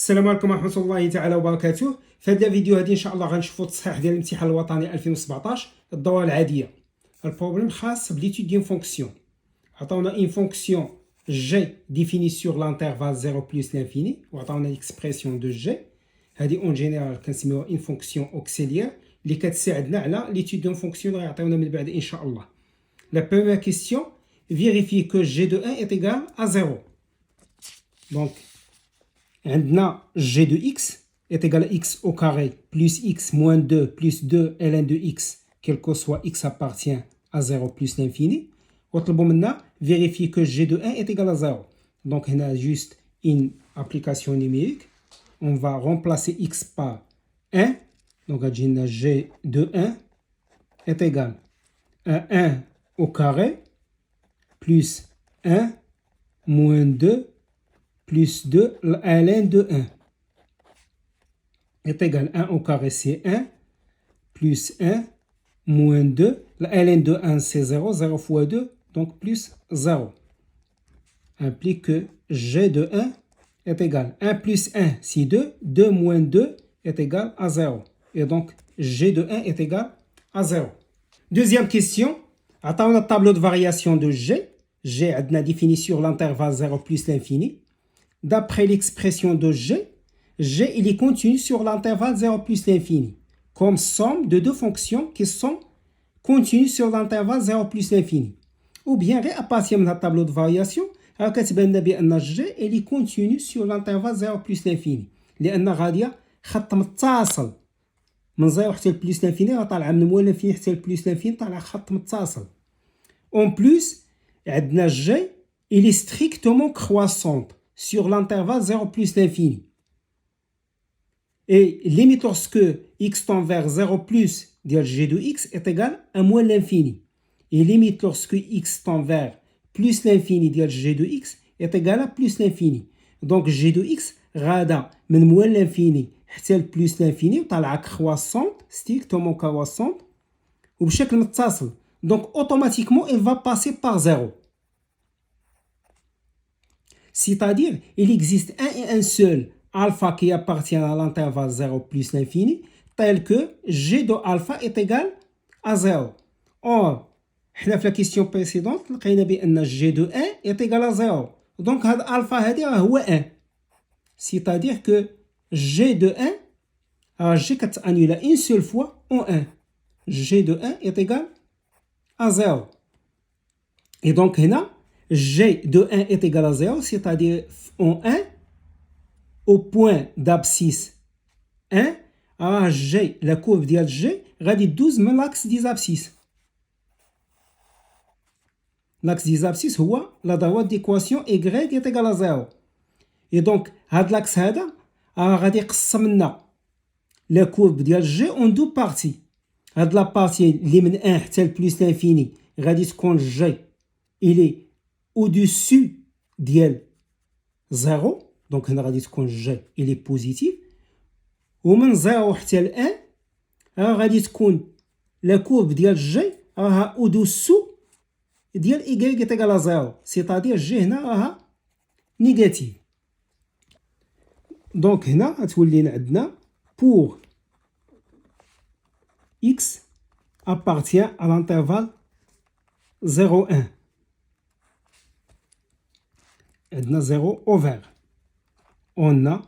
السلام عليكم ورحمة الله تعالى وبركاته. في هذا الفيديو هذه إن شاء الله غنشوفوا التصحيح ديال الامتحان الوطني 2017 الدورة العادية. البروبليم خاص بليتود ديال فونكسيون. عطاونا اون فونكسيون جي ديفيني سور لانترفال 0 بلس لانفيني وعطاونا ليكسبريسيون دو جي. هذه اون جينيرال كنسميوها اون فونكسيون اوكسيليير اللي كتساعدنا على ليتود دون فونكسيون اللي غيعطيونا من بعد إن شاء الله. لا بروميير كيستيون vérifier que g de 1 est égal à 0. Donc, عندنا g de x est égal à x au carré plus x moins 2 plus 2 ln de x, quel que soit x appartient à 0 plus l'infini. وطلبوا منا vérifier que g de 1 est égal à 0. Donc, on a juste une application numérique. On va remplacer x par 1. Donc, on a g de 1 est égal à 1 au carré plus 1 moins 2 plus 2 ln de 1 est égal à 1 au carré, c'est 1 plus 1 moins 2. Ln de 1 c'est 0, 0 fois 2, donc plus 0. Implique que g de 1 est égal à 1 plus 1 c'est 2, 2 moins 2 est égal à 0. Et donc g de 1 est égal à 0. Deuxième question. Attends le tableau de variation de g. G a défini sur l'intervalle 0 plus l'infini. D'après l'expression de g, g il est continu sur l'intervalle 0 plus l'infini, comme somme de deux fonctions qui sont continues sur l'intervalle 0 plus l'infini. Ou bien, à partir du tableau de variation, g il est continu sur l'intervalle 0 plus l'infini. لأن غادية خط متصل من 0 حتى بلس l'infini طالعة من موال l'infini حتى بلس l'infini طالعة خط متصل. En plus, G il est strictement croissante sur l'intervalle 0 plus l'infini. Et limite lorsque x tend vers 0 plus, g de x est égal à moins l'infini. Et limite lorsque x tend vers plus l'infini, g de x est égal à plus l'infini. Donc g de x غادا من moins l'infini حتى plus l'infini وطالعة croissante, strictement croissante وبشكل متصل. Donc automatiquement elle va passer par 0. C'est-à-dire, il existe un et un seul alpha qui appartient à l'intervalle 0 plus l'infini, tel que g de alpha est égal à 0. Or, dans la question précédente, on a vu que g de 1 est égal à 0. Donc, alpha est 1. C'est-à-dire que g de 1, g est annulé une seule fois en 1. G de 1 est égal à 0. Et donc, là, g de 1 est égal à 0, c'est-à-dire en 1, au point d'abscisse 1, à g, la courbe de g, radie 12 من l'axe des abscisses. L'axe des abscisses, c'est la droite d'équation y est égal à 0. Et donc, l'axe هذا غادي يقسم لنا la courbe de g en deux parties. هاد la partie اللي من 1 حتى plus l'infini غادي تكون g il est au-dessus ديال 0, donc هنا غادي تكون g il est positif, ومن 0 حتى ل 1 غادي تكون la courbe ديال g راها au-dessous ديال y est égal à 0, c'est-à-dire g هنا راها négative. donc هنا غتولي عندنا pour x appartient à l'intervalle 0,1. عندنا 0 over. On a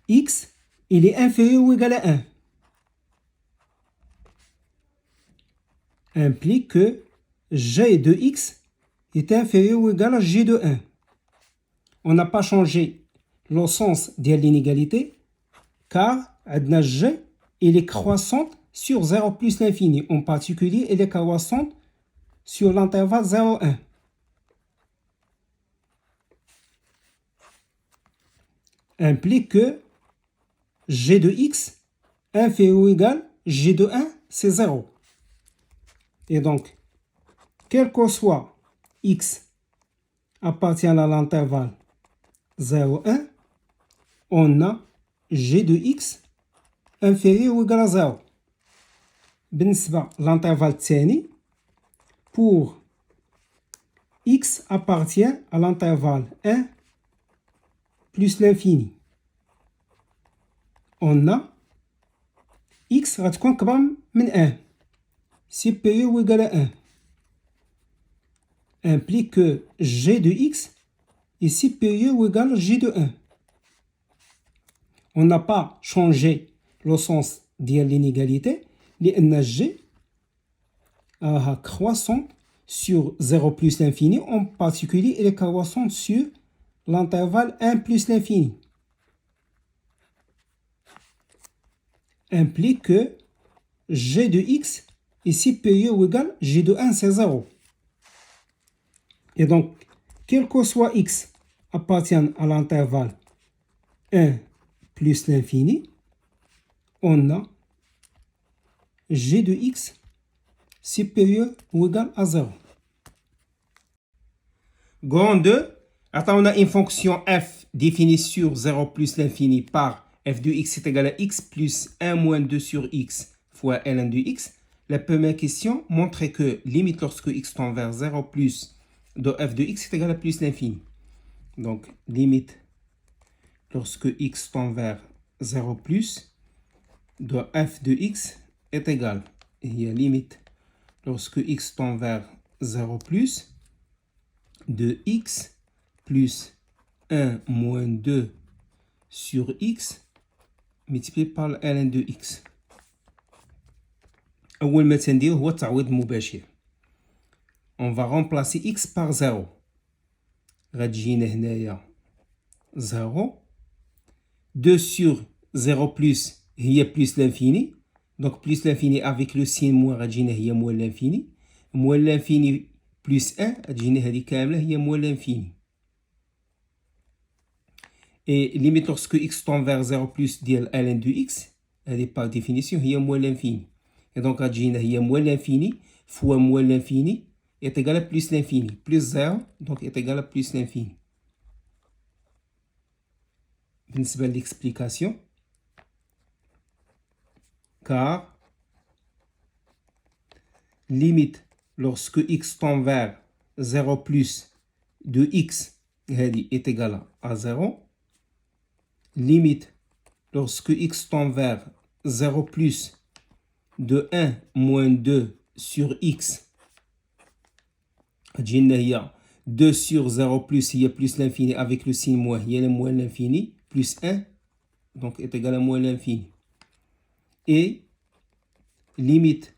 x, il est inférieur ou égal à 1. Implique que g de x est inférieur ou égal à g de 1. On n'a pas changé le sens de l'inégalité car عندنا g il est croissante sur 0 plus l'infini. En particulier, elle est croissante sur l'intervalle 0,1. Implique que g de x inférieur ou égal g de 1 c'est 0. Et donc, quel que soit x appartient à l'intervalle 0,1, on a g de x inférieur ou égal à 0. بالنسبة l'intervalle الثاني, pour x appartient à l'intervalle 1 plus l'infini. On a x غتكون كبر من 1 supérieur ou égal à 1 implique que g de x est supérieur ou égal à g de 1. On n'a pas changé le sens de l'inégalité لأن g est croissante sur 0 plus l'infini, en particulier elle est croissante sur l'intervalle 1 plus l'infini. Implique que g de x est supérieur ou égal à g de 1, c'est 0. Et donc, quel que soit x appartient à l'intervalle 1 plus l'infini, on a g de x supérieur ou égal à 0. Grand 2, on a une fonction f définie sur 0 plus l'infini par f de x est égal à x plus 1 moins 2 sur x fois ln de x. La première question montre que limite lorsque x tend vers 0 plus de f de x est égal à plus l'infini. Donc, limite lorsque x tend vers 0 plus de f de x est égal. Il y a limite lorsque x tend vers 0 plus de x plus 1 moins 2 sur x multiplié par ln de x. أول ما تندير هو التعويض المباشر. On va remplacer x par 0. غتجينا هنايا 0. 2 sur 0 plus هي plus l'infini. Donc plus l'infini avec le signe moins غتجينا هي moins l'infini. Moins l'infini plus 1 غتجينا هذه كاملة هي moins l'infini. Et limite lorsque x tend vers 0 plus ديال ln de x, elle est par définition هي moins l'infini. Et donc غتجينا هي moins l'infini fois moins l'infini est égal à plus l'infini. Plus 0 donc est égal à plus l'infini. بالنسبة l'explication, car limite lorsque x tend vers 0 plus de x est égal à 0. Limite lorsque x tend vers 0 plus de 1 moins 2 sur x. Il y a 2 sur 0 plus, il y a plus l'infini avec le signe moins, il y a le moins l'infini, plus 1, donc est égal à moins l'infini. Et limite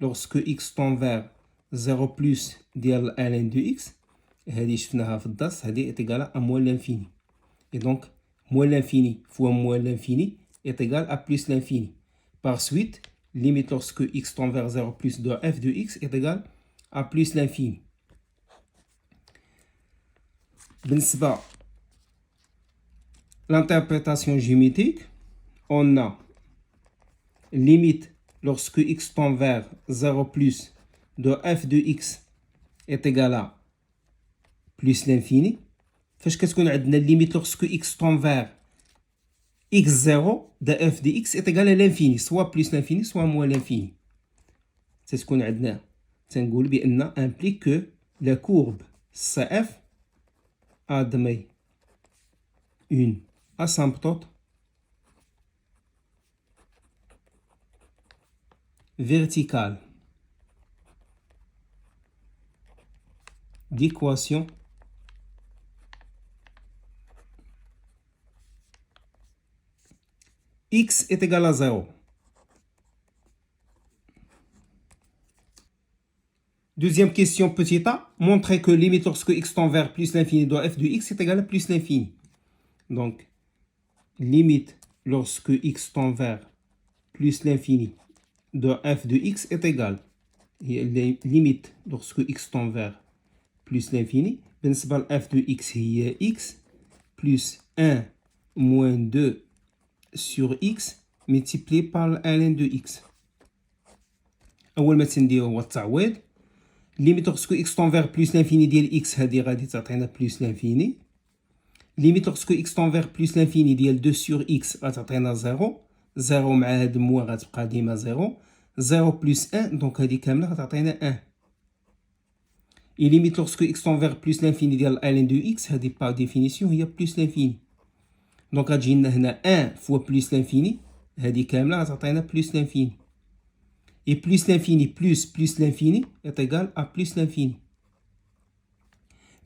lorsque x tend vers 0 plus ديال ln de x, هذه شفناها في الدرس, هذه est égal à moins l'infini. Et donc moins l'infini fois moins l'infini est égal à plus l'infini. Par suite, limite lorsque x tend vers 0 plus de f de x est égal à plus l'infini. بالنسبة l'interprétation géométrique, on a limite lorsque x tend vers 0 plus de f de x est égal à plus l'infini. فاش كتكون عندنا limite lorsque x tend vers x0 de f de x est égal à l'infini, soit plus l'infini soit moins l'infini. تتكون عندنا تنقول بأن implique que la courbe CF admet une asymptote verticale d'équation x est égal à 0. Deuxième question, petit a, montrer que limite lorsque x tend vers plus l'infini de f de x est égal à plus l'infini. Donc, limite lorsque x tend vers plus l'infini de f de x est égal. Limite lorsque x tend vers plus l'infini, بالنسبة f de x هي x plus 1 moins 2 sur x multiplié par ln de x. أول ما تنديرو هو التعويض. Limite lorsque x tend vers plus l'infini ديال x هذه غادي تعطينا plus l'infini. Limite lorsque x tend vers plus l'infini ديال 2 sur x غتعطينا 0. 0 مع هاد الموا غتبقى ديما 0. 0 plus 1 donc هذه كاملة غتعطينا 1. Et limite lorsque x tend vers plus l'infini ديال ln de x هذه par définition هي plus l'infini. دونك غتجي لنا هنا 1 فوا بلس لانفيني، هذه كامله غتعطينا بلس لانفيني. اي بلس لانفيني بلس لانفيني est égal à بلس لانفيني.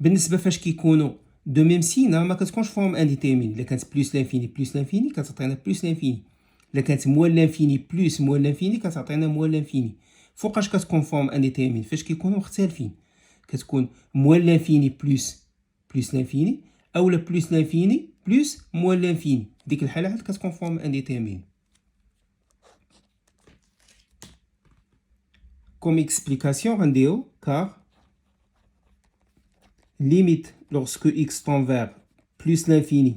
بالنسبه فاش كيكونوا دو ميم سين ما كتكونش فورم انديتيرميني. الا كانت بلس لانفيني كتعطينا بلس لانفيني. الا كانت موال لانفيني كتعطينا موال لانفيني. فوقاش كتكون فورم انديتيرميني؟ فاش كيكونوا مختلفين، كتكون موال لانفيني بلس لانفيني، اولا بلس لانفيني بلس موال لانفيني. ديك الحاله عاد كتكون فورم انديتيرميني. كوم اكسبليكاسيون غنديرو car limite lorsque x tend vers plus l'infini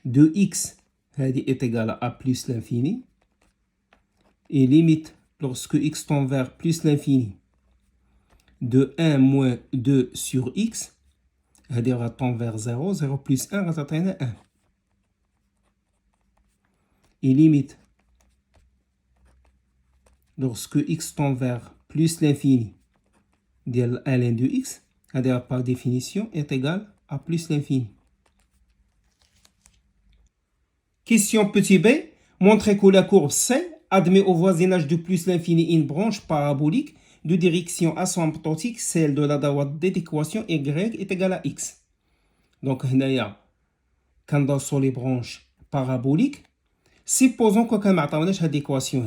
de x est égal à plus l'infini, et limite lorsque x tend vers plus l'infini de 1 moins 2 sur x tend vers 0, 0 plus 1 غتعطينا 1, et limite lorsque x tend vers plus l'infini ديال ln de x par définition est égal à plus l'infini. Question petit b. Montrez que la courbe C admet au voisinage de plus l'infini une branche parabolique de direction asymptotique, celle de la droite d'équation y est égale à x. Donc, quand sur les branches paraboliques, supposons que nous avons cette équation.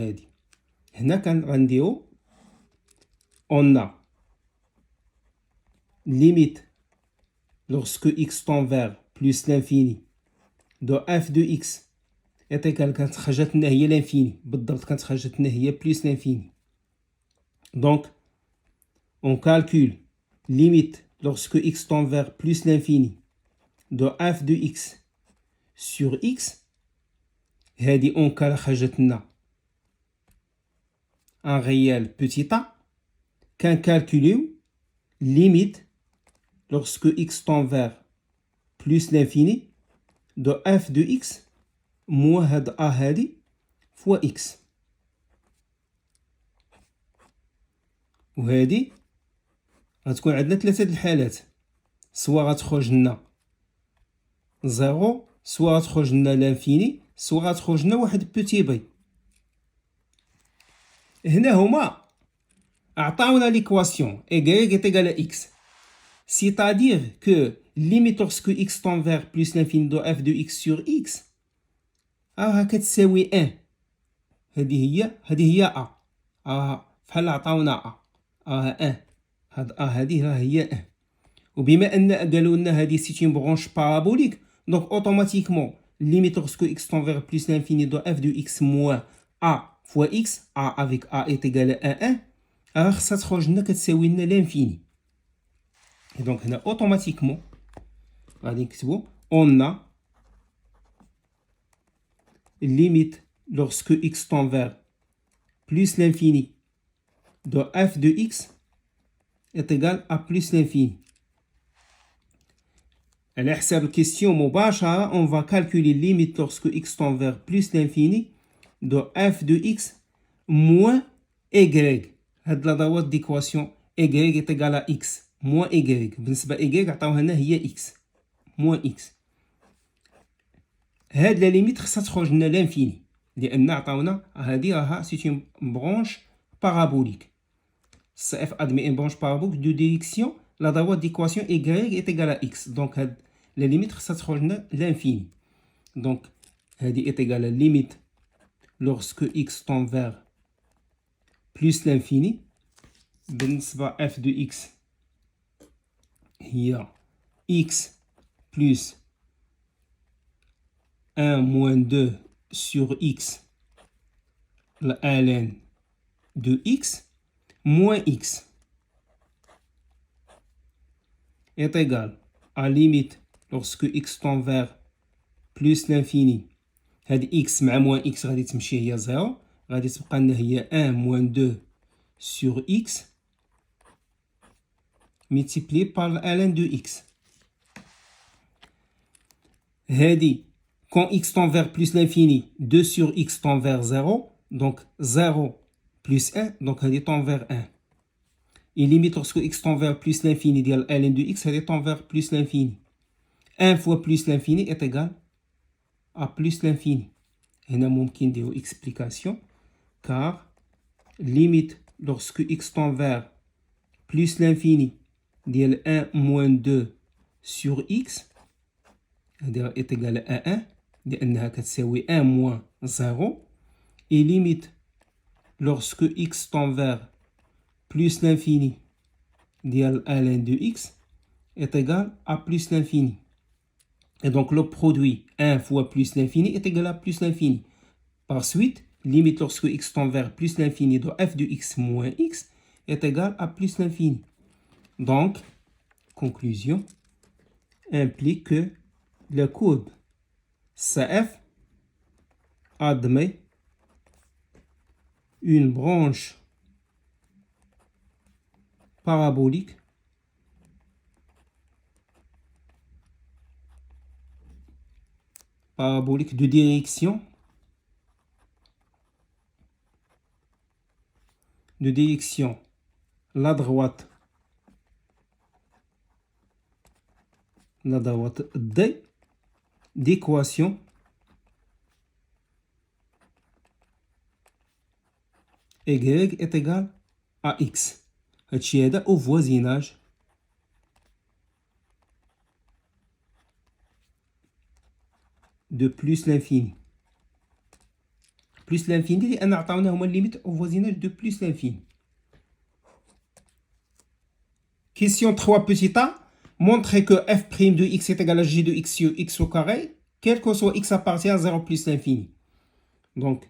On a limite lorsque x tend vers plus l'infini de f de x est égal à l'infini. Plus l'infini. Donc, on calcule limite lorsque x tend vers plus l'infini de f de x sur x. On calcule un réel petit a. Qu'un calcule limite lorsque x tend vers plus l'infini de f de x moins a fois x. وهذه غتكون عندنا ثلاثه الحالات، سواء غتخرج لنا زيرو، سواء غتخرج لنا لانفيني، سواء غتخرج لنا واحد بوتي بي. هنا هما عطاونا ليكواسيون y est égal à x. C'est-à-dire que limite lorsque x tend vers plus l'infini de f de x sur x كتساوي 1. هذه هي a. بحال عطاونا a. 1. هذه هي 1. وبما ان قالوا لنا هذه سي اون برونش بارابوليك، دونك اوتوماتيكمون limite lorsque x tend vers plus l'infini de f de x moins a fois x, a avec a est égal à 1, خاصها تخرج لنا كتساوي لنا l'infini. Et donc, automatiquement, on a limite lorsque x tend vers plus l'infini de f de x est égal à plus l'infini. على حساب الكيستيون مباشرة on va calculer limite lorsque x tend vers plus l'infini de f de x moins y. هاد لا دوات ديكواسيون y est égal à x moins y. بالنسبة y عطاوها لنا هي x moins x. هاد لا ليميت خصها تخرج لنا لانفيني، لأن عطاونا هادي راها سي اون برونش بارابوليك. CF admet une branche parabolique de direction, la droite d'équation y est égale à x. Donc, la limite, ça se trouve l'infini. Donc, elle est égale à la limite lorsque x tend vers plus l'infini. بالنسبة f de x هي x plus 1 moins 2 sur x ln de x moins x est égal à limite lorsque x tend vers plus l'infini. هاد x مع moins x غادي تمشي هي 0، غادي تبقى لنا هي 1 moins 2 sur x multiplié par ln de x. هادي quand x tend vers plus l'infini, 2 sur x tend vers 0, donc 0 plus 1, donc elle tend vers 1. Et limite lorsque x tend vers plus l'infini, ln de x, elle tend vers plus l'infini. 1 fois plus l'infini est égal à plus l'infini. هنا ممكن نديرو explication car limite lorsque x tend vers plus l'infini ديال 1 moins 2 sur x est égal à 1 لأنها كتساوي 1 moins 0 et limite lorsque x tend vers plus l'infini ديال ln de x est égal à plus l'infini. Et donc le produit 1 fois plus l'infini est égal à plus l'infini. Par suite, limite lorsque x tend vers plus l'infini de f de x moins x est égal à plus l'infini. Donc, conclusion implique que la courbe CF admet une branche parabolique de direction la droite D d'équation y est égal à x. هادشي هذا au voisinage de plus l'infini. Plus l'infini لأن عطاونا هما limite au voisinage de plus l'infini. Question 3 petit a. Montrer que f' de x est égal à g de x sur x au carré, quel que soit x appartient à 0 plus l'infini. Donc,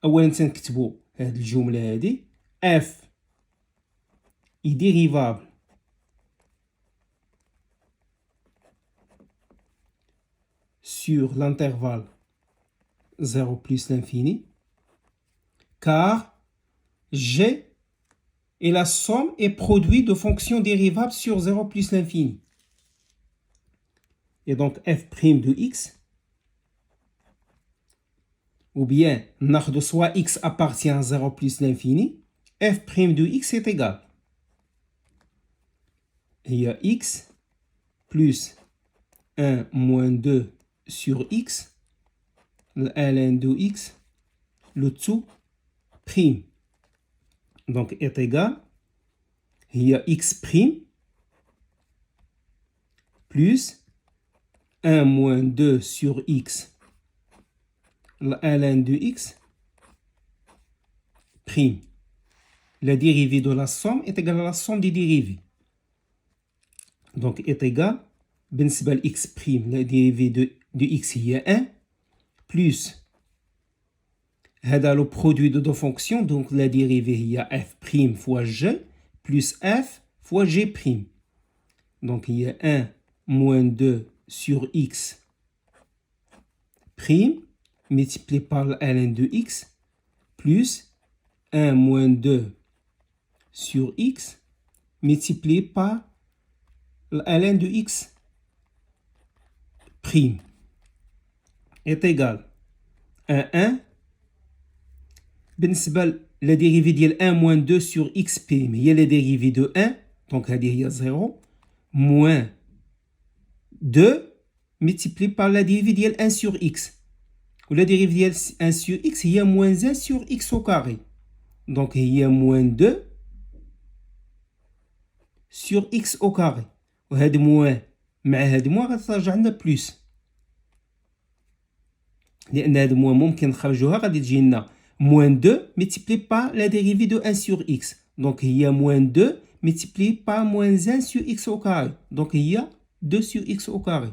أولا تنكتبو هاد الجملة هادي f est dérivable sur l'intervalle 0 plus l'infini car g est la somme et produit de fonctions dérivables sur 0 plus l'infini. Et donc f' de x, ou bien de soit x appartient à 0 plus l'infini, f' de x est égal. Il y a x plus 1 moins 2 sur x, le ln de x, le tout prime. Donc est égal, il y a x prime plus 1 moins 2 sur x, la ln de x prime. La dérivée de la somme est égale à la somme des dérivées. Donc est égal, بالنسبة ل x prime, la dérivée de x il y a 1 plus هذا le produit de deux fonctions, donc la dérivée il y a f' fois g plus f fois g'. Donc il y a 1 moins 2 sur x prime multiplié par la ln de x plus 1 moins 2 sur x multiplié par la ln de x prime est égal à 1. بالنسبة la dérivée ديال 1 moins 2 sur x prime هي la dérivée de 1 donc هذه هي 0 moins 2 multiplié par la dérivée ديال 1 sur x ou la dérivée ديال 1 sur x هي moins 1 sur x au carré donc هي moins 2 sur x au carré وهاد موان مع هاد موان غترجع لنا بلس لأن هاد موان ممكن نخرجوها غادي تجي لنا moins 2 multiplié par la dérivée de 1 sur x. Donc, il y a moins 2 multiplié par moins 1 sur x au carré. Donc, il y a 2 sur x au carré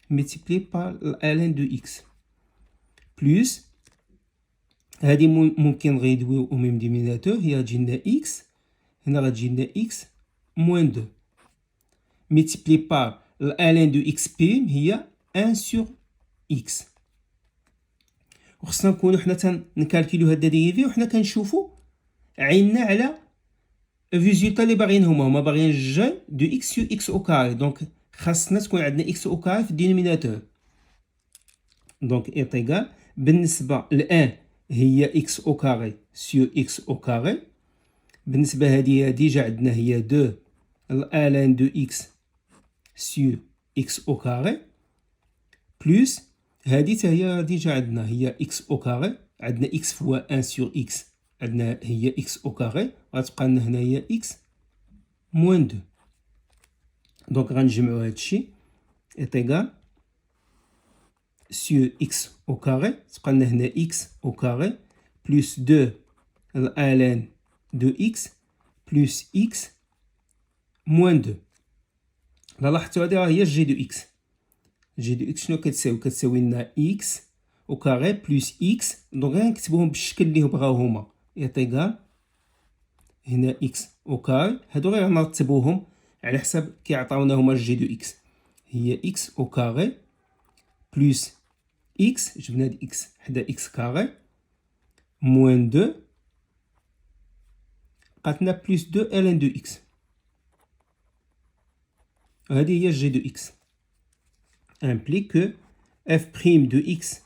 multiplié par ln de x. Plus, هذه ممكن نريدويو au même dénominateur. هي غتجينا x. هنا غتجينا x moins 2. Multiplié par ln de x prime هي 1 sur x. وخصنا نكونو حنا تنكالكيلو هاد ديريفي وحنا كنشوفو عيننا على الريزولتا اللي باغيين هما باغيين جي دو اكس سو اكس او كاري دونك خاصنا تكون عندنا اكس او كاري في الدينوميناتور دونك اي ايغال بالنسبه ل 1 هي اكس او كاري سو اكس او كاري بالنسبه هذه ديجا عندنا هي 2 ln دو اكس سو اكس او كاري plus هذه حتى هي ديجا عندنا هي x au carré عندنا x fois 1 sur x عندنا هي x au carré غتبقى لنا هنا هي x moins 2 دونك غنجمعوا هذا الشيء est égal sur x au carré تبقى لنا هنا x au carré plus 2 ln de x plus x moins 2 لا لاحظتوا هذه راه هي g de x g de x شنو كتساوي لنا x au carré plus x دونك غنكتبوهم بالشكل اللي بغاو هما est égal هنا x au carré هادو غير نرتبوهم على حسب كيعطيونا هما g de x هي x au carré plus x جبنا هاد x حدا x carré moins 2 بقاتنا plus 2 ln de x هذه هي g de x implique que f' de x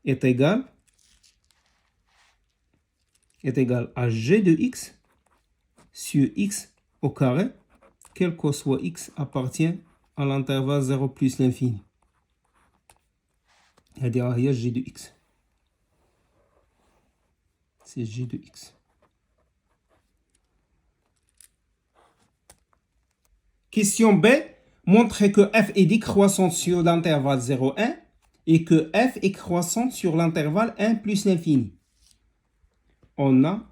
est égal à g de x sur x au carré, quel que soit x appartient à l'intervalle 0 plus l'infini. C'est-à-dire g de x. C'est g de x. Question B. Montrez que f est décroissante sur l'intervalle 0, 1 et que f est croissante sur l'intervalle 1 plus l'infini. On a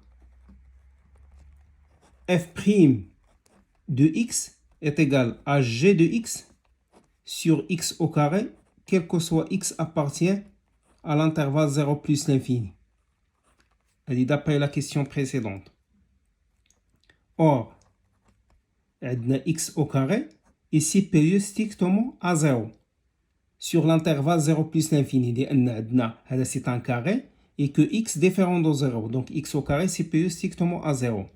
f' de x est égal à g de x sur x au carré, quel que soit x appartient à l'intervalle 0 plus l'infini. Elle est d'après la question précédente. Or, x au carré est supérieur strictement à 0 sur l'intervalle 0 plus l'infini. C'est un carré et que x différent de 0. Donc x au carré supérieur strictement à 0.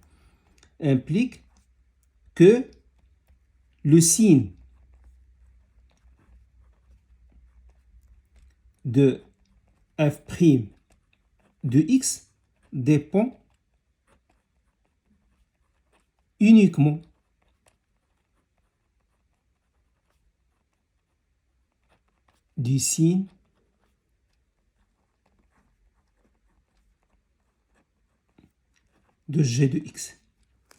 Implique que le signe de f' de x dépend uniquement du signe de g de x.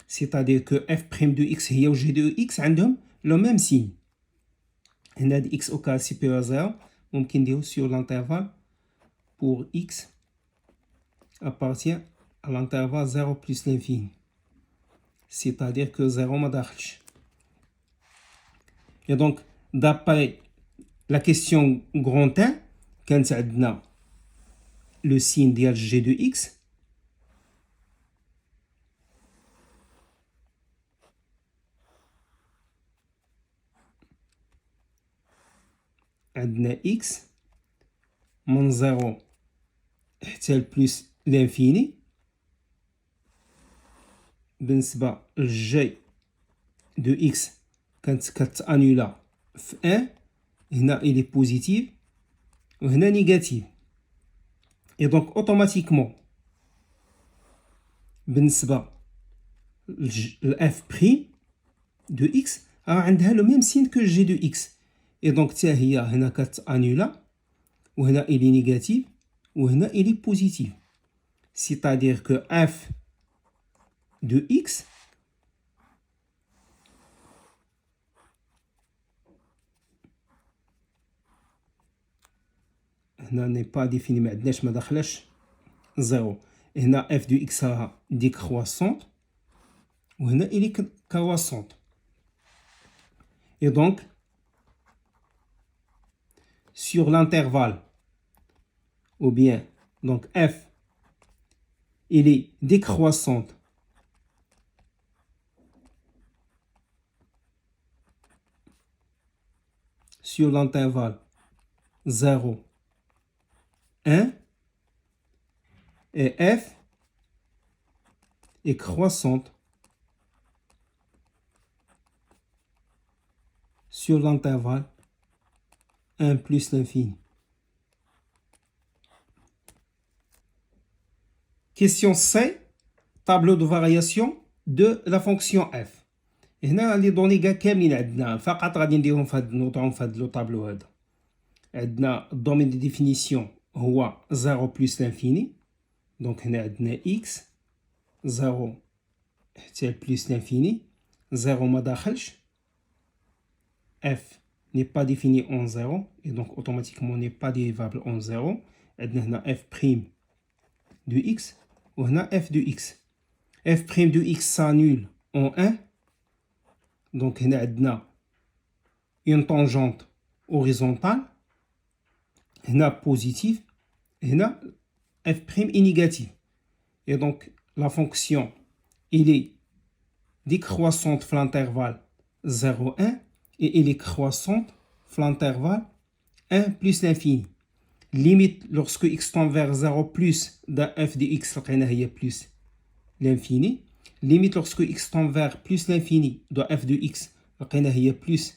C'est-à-dire que f' de x et g de x ont le même signe. On a x au carré supérieur à 0, on peut dire sur l'intervalle pour x appartient à l'intervalle 0 plus l'infini. C'est-à-dire que 0 ما داخلش. Et donc, d'après la question grand 1, quand on a le signe de g de x, on a x من 0 حتى plus l'infini. بالنسبة للجي de x كانت كتانولا في 1 هنا il est positif وهنا négatif. Et donc automatiquement بالنسبة f' de x عندها le même signe que g de x. Et donc حتى هي هنا كتانولا وهنا il est négatif وهنا il est positif. C'est-à-dire que f de x هنا n'est pas défini ما عندناش ما داخلاش 0 هنا f de x راها décroissante وهنا il est croissante. Et donc sur l'intervalle ou bien donc f il est décroissante sur l'intervalle 0, 1 et f est croissante sur l'intervalle 1 plus l'infini. Question C, tableau de variation de la fonction f. هنا لي دوني كاع كاملين عندنا فقط غادي نديرهم في هاد نوضعهم في هاد لو طابلو هذا. عندنا الدومين دي ديفينيسيون هو 0 بلس لانفيني، دونك هنا عندنا اكس 0 حتى بلس لانفيني، 0 ما داخلش، f n'est pas défini en 0 et donc automatiquement n'est pas dérivable en 0. عندنا هنا f prime de x وهنا f de x. f prime de x s'annule en 1. Donc هنا عندنا une tangente horizontale. هنا positive. هنا f prime est négative. Et donc la fonction il est décroissante في l'intervalle 0, 1 et elle est croissante في l'intervalle 1 plus l'infini. Limite lorsque x tend vers 0 plus de f de x لقينا هي plus l'infini. Limite lorsque x tend vers plus l'infini de f de x لقينا هي plus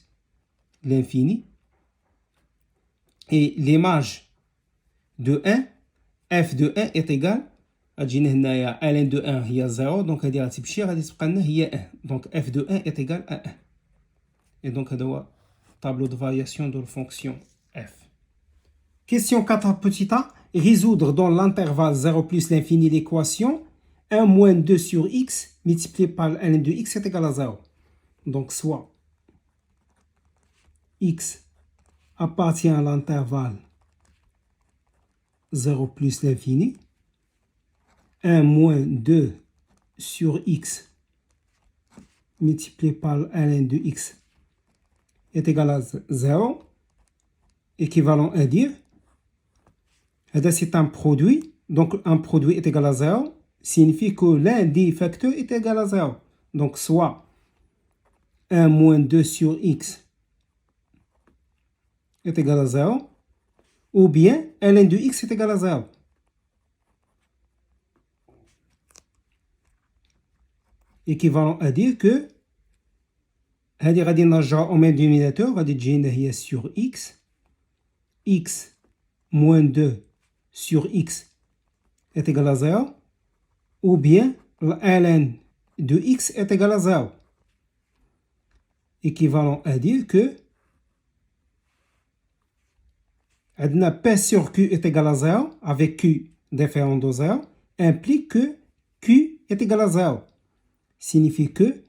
l'infini. Et l'image de 1, f de 1 est égal غتجينا هنايا ln de 1 هي 0 دونك هادي غتمشي غادي تبقى لنا هي 1 دونك f de 1 est égal à 1. Et donc هذا هو tableau de variation de la fonction f. Question 4 petit a. Résoudre dans l'intervalle 0 plus l'infini l'équation 1 moins 2 sur x multiplié par ln de x est égal à 0. Donc soit x appartient à l'intervalle 0 plus l'infini, 1 moins 2 sur x multiplié par ln de x est égal à 0, équivalent à dire, c'est un produit, donc un produit est égal à 0, signifie que l'un des facteurs est égal à 0. Donc soit 1 moins 2 sur x est égal à 0, ou bien ln de x est égal à 0. Équivalent à dire que هذه غادي نرجعو au même dénominateur غادي تجينا هي sur x, x moins 2 sur x est égal à 0, ou bien ln de x est égal à 0. Équivalent à dire que عندنا P sur Q est égal à 0 avec Q différent de 0 implique que Q est égal à 0. Signifie que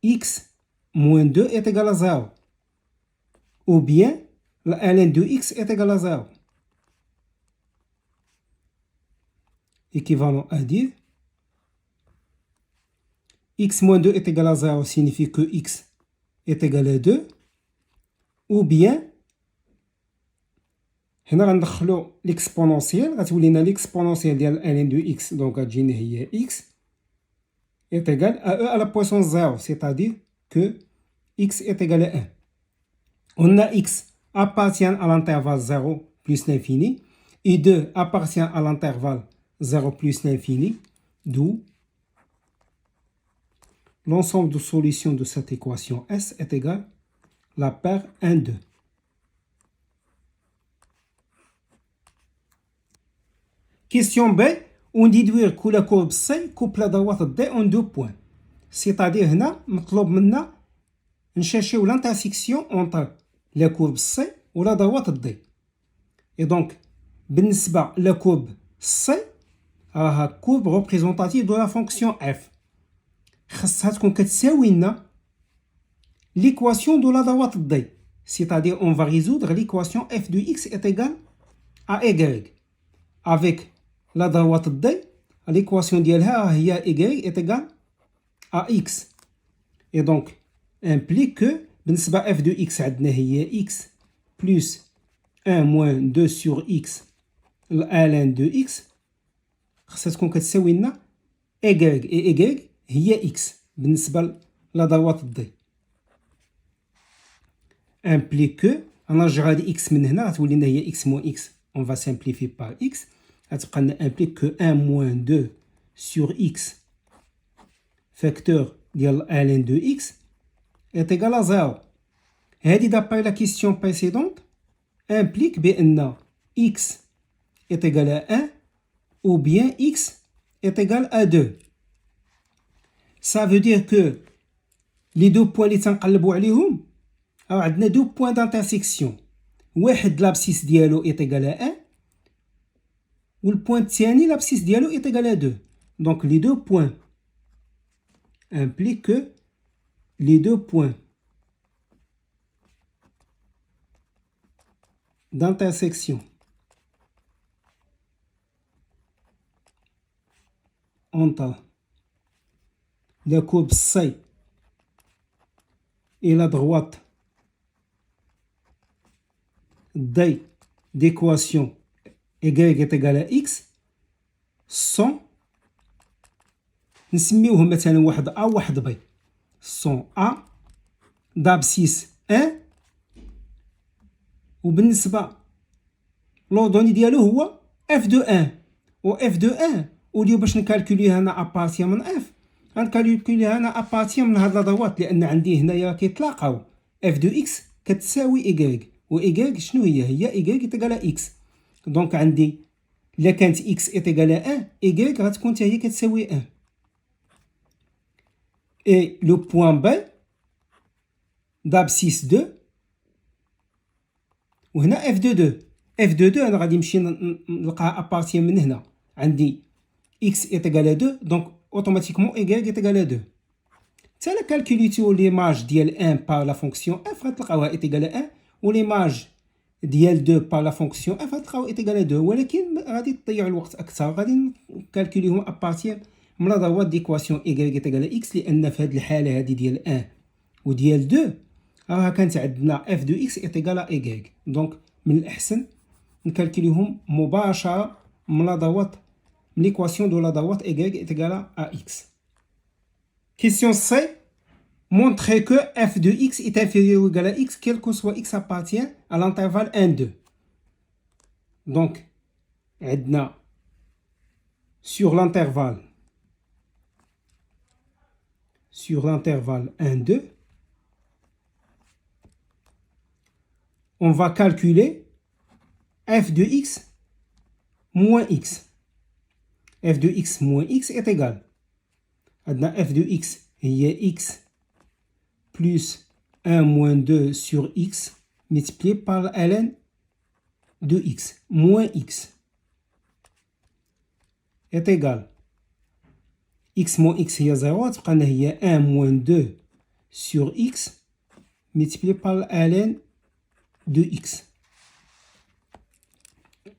x moins 2 est égal à 0. Ou bien ln de x est égal à 0. Équivalent à dire x moins 2 est égal à 0 signifie que x est égal à 2. Ou bien هنا غندخلو l'exponentiel غتولي لنا l'exponentiel ديال ln de x donc غتجينا هي x est égal à e à la puissance 0, c'est-à-dire que x est égal à 1. On a x appartient à l'intervalle 0 plus l'infini et 2 appartient à l'intervalle 0 plus l'infini, d'où l'ensemble de solutions de cette équation S est égal à la paire 1, 2. Question B. On déduire que la courbe C coupe la droite D en 2 points. C'est-à-dire هنا مطلوب منا نشاشيو l'intersection entre la courbe C ou la droite D. Et donc بالنسبة la courbe C راها courbe représentative de la fonction f. خاصها تكون كتساوي لنا l'équation de la droite D. C'est-à-dire on va résoudre l'équation f de x est égale à y. Avec la droite D, l'équation ديالها هي y est égale à x. Et donc implique que بالنسبة f de x عندنا هي x plus 1 moins 2 sur x ln de x خاصها تكون كتساوي لنا y et y هي x بالنسبة لا droite D. Implique que غنرجعو هاد x من هنا غتولي لنا هي x moins x, on va simplifier par x. غتبقى لنا implique que 1 moins 2 sur x facteur ديال ln de x est égal à 0. هذه d'après la question précédente implique بأن x est égal à 1 ou bien x est égal à 2. Ça veut dire que لي دو بوين اللي تنقلبوا عليهم عندنا دو بوين d'intersection. واحد لابسيس ديالو est égal à 1 والبوين الثاني l'abscisse ديالو est égal à 2. Donc les deux points impliquent que les deux points d'intersection entre la courbe C et la droite D d'équation y est égal à x sont نسميوهم مثلا واحد A وواحد B sont A d'abscisse 1 وبالنسبة لودوني ديالو هو f de 1 و f de 1 وليو باش نكالكوليها انا ابارتيا من f غنكالكوليها انا ابارتيا من هاد لادوات لان عندي هنايا كيتلاقاو f de x كتساوي y و y شنو هي y تيغالا x. دونك عندي الا كانت x تيغالا 1 y غتكون حتى هي كتساوي 1 et le point B d'abscisse 2 وهنا f de 2 f de 2 انا غادي نمشي نلقاها ابارتيا من هنا عندي x est égal à 2 donc automatiquement y est égal à 2. حتى لا كالكوليتو ليماج ديال 1 par la fonction f غتلقاوها est égal à 1 وليماج ديال 2 par la fonction f غتلقاو est égal à 2 ولكن غادي تضيعوا الوقت اكثر غادي نكالكوليهم ابارتيا من لا دوات ديكواسيون y est égal à x لان في هذه الحاله هذه ديال 1 وديال 2 راه كانت عندنا f de x est égal à y. دونك من الأحسن نكالكوليهم مباشرة من لا دوات من l'équation de la droite y est égal à x. Question C. Montrer que f de x est inférieur ou égal à x quel que soit x appartient à l'intervalle 1-2. Donc عندنا sur l'intervalle 1-2 on va calculer f de x moins x. f de x moins x est égal à f de x هي x plus 1 moins 2 sur x multiplié par ln de x moins x est égal x moins x هي 0 تبقى لنا هي 1 moins 2 sur x multiplié par ln de x.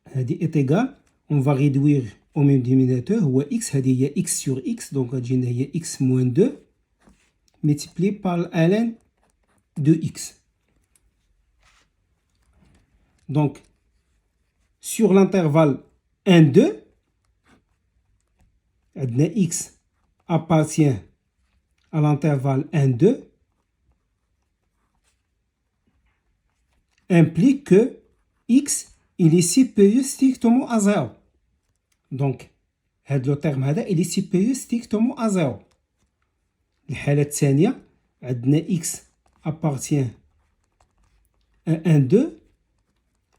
هذه est égal on va réduire au même dénominateur هو x هذه هي x sur x donc غتجينا هي x moins 2 multiplié par ln de x. Donc sur l'intervalle 1-2 عندنا x appartient à l'intervalle 1-2 implique que x il est supérieur strictement à 0. Donc هذا le terme هذا il est supérieur strictement à 0. الحالة الثانية عندنا x appartient à 1-2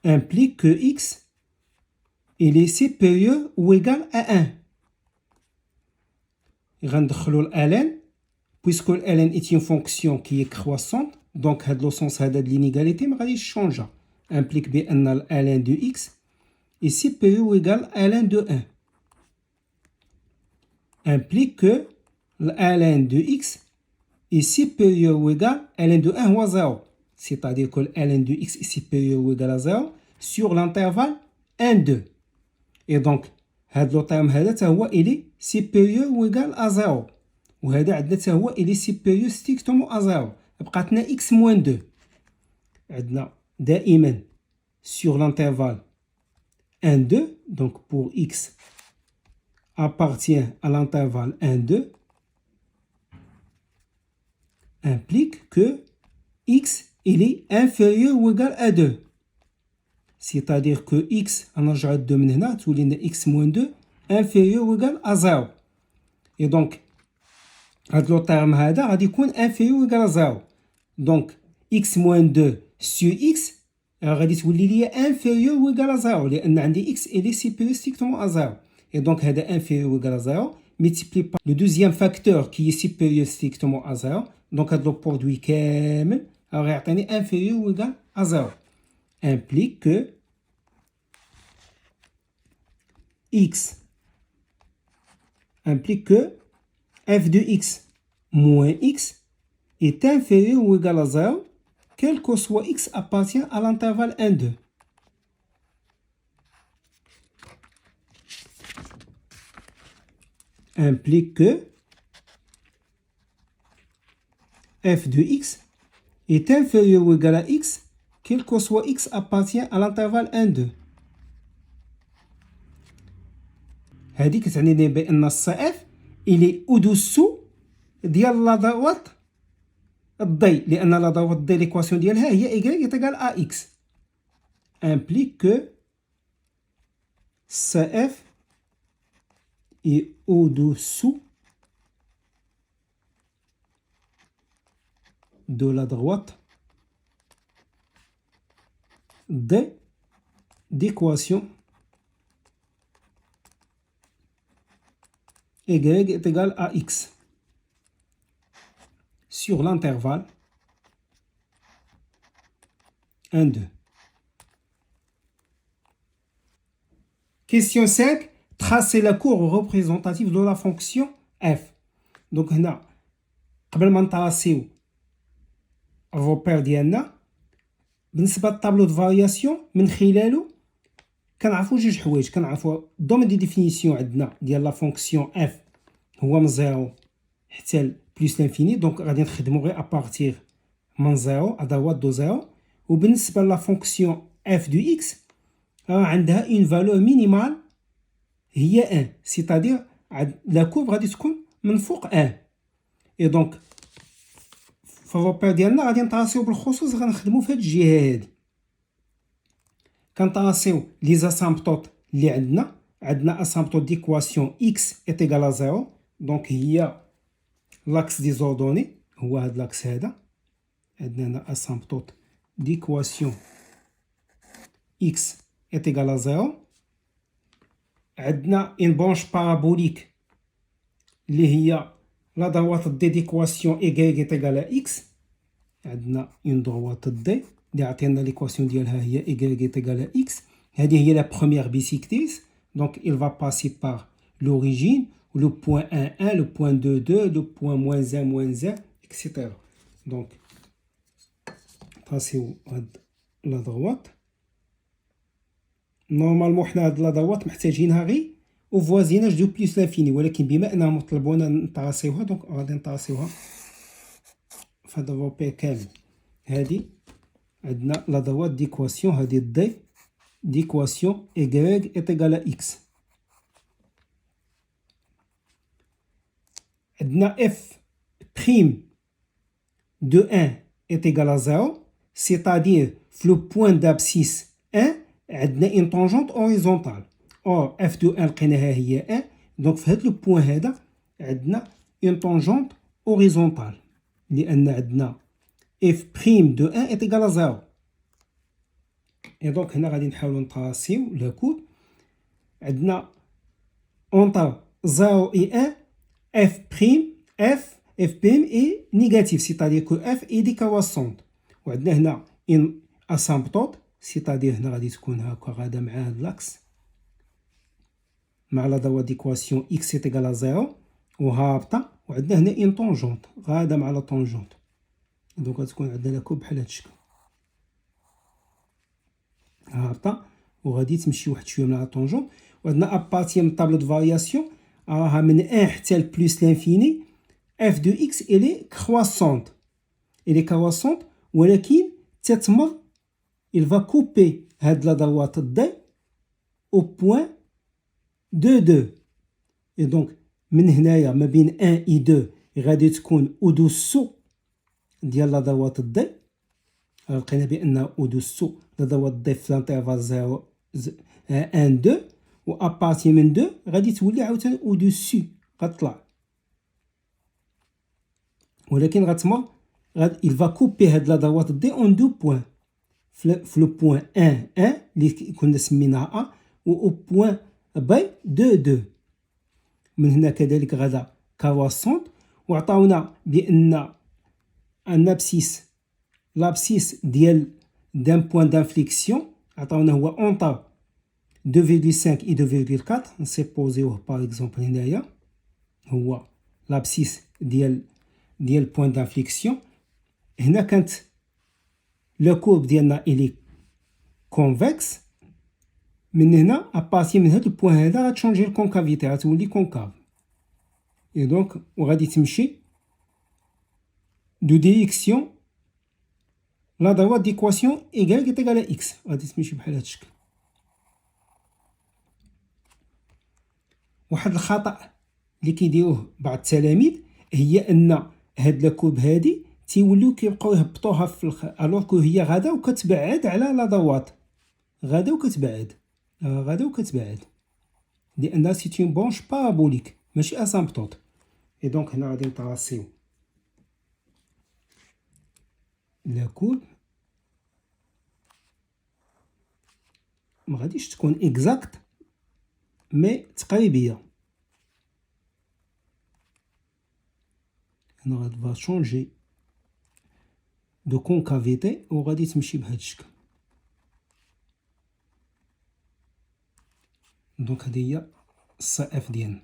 implique que x il est supérieur ou égal à 1. غندخلوا ln puisque ln est une fonction qui est croissante donc هاد le sens هذا de l'inégalité ما غاديش changer implique بأن ln de x est supérieur ou égal à ln de 1 implique que ln de x est supérieur ou égal à ln de 1 هو 0 c'est-à-dire que ln de x est supérieur ou égal à 0 sur l'intervalle 1-2 et donc هاد لو تيرم هذا حتى هو il est supérieur ou égal à 0 وهذا عندنا حتى هو il est supérieur strictement à 0 بقات لنا x moins 2 عندنا دائما sur l'intervalle 1-2 donc pour x appartient à l'intervalle 1-2 implique que x il est inférieur ou égal à 2 c'est-à-dire que x غنرجعو 2 من هنا تولي لنا x moins 2 inférieur ou égal à 0 et donc هاد لو تيرم هذا غادي يكون inférieur ou égal à 0 donc x moins 2 sur x غادي تولي لي inférieur ou égal à 0 لان عندي x il est supérieur strictement à 0 et donc هذا inférieur ou égal à 0 multiplié par le deuxième facteur qui est supérieur strictement à 0 دونك هاد لو برودوي كامل غيعطيني inférieur ou égal à 0 implique que x implique que f de x moins x est inférieur ou égal à 0 quel que soit x appartient à l'intervalle 1, 2. Implique que f de x est inférieur ou égal à x, quel que soit x appartient à l'intervalle 1, 2. هذه كتعني بأن السي اف إلي أودوسو ديال لا دوات الضي لأن لا دوات الضي ليكواسيون ديالها هي إيكغيك إيتيغال أ إكس implique que CF est au-dessous de la droite d'équation y est égal à x sur l'intervalle 1, 2. Question 5. Tracez la courbe représentative de la fonction f. Donc, هنا قبل ما نطراسيو الروبير ديالنا بالنسبة للطابلو دو فارياسيون من خلالو كنعرفو جوج حوايج. كنعرفو الدومين دي ديفينيسيون عندنا ديال لا فونكسيون اف هو من 0 حتى بلس لانفيني، دونك غادي نخدمو غير ابارتيغ من 0 ادوات دو 0. وبالنسبة لا فونكسيون اف دو اكس عندها اون فالور مينيمال هي 1 سيتادير لا كورب غادي تكون من فوق 1. اي دونك في الروبير ديالنا غادي نطراسيو بالخصوص غنخدمو في هاد الجهه هادي. كنطراسيو لي زاسامبتوط اللي عندنا اسامبتوط ديكواسيون اكس ايت ايغال ا 0 دونك هي لاكس ديزوردوني هو هاد لاكس هذا. عندنا هنا اسامبتوط ديكواسيون اكس ايت ايغال ا 0. عندنا اون بونش بارابوليك اللي هي لا دروات دي ديكواسيون ايغريك ايت ايغال ا اكس. عندنا اون دروات دي اللي عطينا ليكواسيون ديالها هي ايغريك ايت ايغال ا اكس. هذه هي لا بروميير بيسيكتيس دونك il va passer par l'origine le point 1 1 le point 2 2 le point moins 1 moins 1 etc. donc طاسيو هاد لا دروات نورمالمون حنا هاد لا دروات محتاجينها غير او فوازيناج دو بلس لانفيني، ولكن بما انهم طلبونا نطراسيوها دونك غادي نطراسيوها في هاد الروبير كامل. هادي عندنا لا دروات ديكواسيون هادي دي ديكواسيون ايغريك ايت ايغال ا اكس. عندنا اف بريم دو 1 ايت ايغال ا 0 سيتادير في لو بوين دابسيس 1 عندنا اون طونجونت اوريزونتال. اور اف دو 1 لقيناها هي 1 دونك في هاد لو بوين هذا عندنا اون طونجونت اوريزونتال لان عندنا اف بريم دو 1 ايت ايغال ا 0. اي دونك هنا غادي نحاولوا نطراسيو لا كود. عندنا اونتر 0 et 1 f prime f prime est négatif c'est-à-dire que f est décroissante. وعندنا هنا une asymptote c'est-à-dire هنا غادي تكون هكا غادا مع هاد لاكس مع لا دوا ديكواسيون x est égal à 0 وهابطه. وعندنا هنا une tangente غادا مع لا طونجونت دونك غتكون عندنا لا كوب بحال هاد الشكل هابطه وغادي تمشي واحد شويه من لا طونجونت. وعندنا ابارتي من طابلو دو فارياسيون راها من 1 حتى بلس لانفيني اف دو اكس الي كرواسونت ولكن تتمر il va couper هاد لا دروات دي au point 2 2 et donc من هنايا ما بين 1 et 2 غادي تكون au-dessous ديال لا دروات دي. لقينا بان au-dessous لا دروات دي في الانترفال 0 1 2 و ابارتي من 2 غادي تولي عاوتاني au-dessus غتطلع ولكن غتمر il va couper هاد لا دروات دي en 2 points في لو بوين 1 1 اللي كنا سميناها ا و بوين بي 2 2. من هنا كذلك غدا كرواسونت وعطاونا بان ان ابسيس l'abscisse ديال d'un point d'inflexion عطاونا هو entre 2,5 et 2,4 نسيبوزيوه باغ اكزومبل هنايا هو l'abscisse ديال point d'inflexion. هنا كانت لو كورب ديالنا الي كونفكس من هنا ابارتي من هاد البوان هذا غتشونجي الكونكافيتي غتولي كونكاف اي دونك وغادي تمشي دو ديريكسيون لا droite d'équation y égale à x غادي تمشي بحال هاد الشكل. واحد الخطأ اللي كيديروه بعض التلاميذ هي ان هاد لا كورب هادي تيوليو كيبقاو يهبطوها في الوغ كو هي غادا وكتبعد على لا دروات غادا وكتبعد لان سي اون بونش بارابوليك ماشي اسامبتوت. اي دونك هنا غادي نطراسيو لا كورب ما غاديش تكون اكزاكت مي تقريبيه. هنا غادي فا شونجي دو كونكافيتي وغادي تمشي بهذا الشكل. دونك هذه هي الصي اف ديالنا.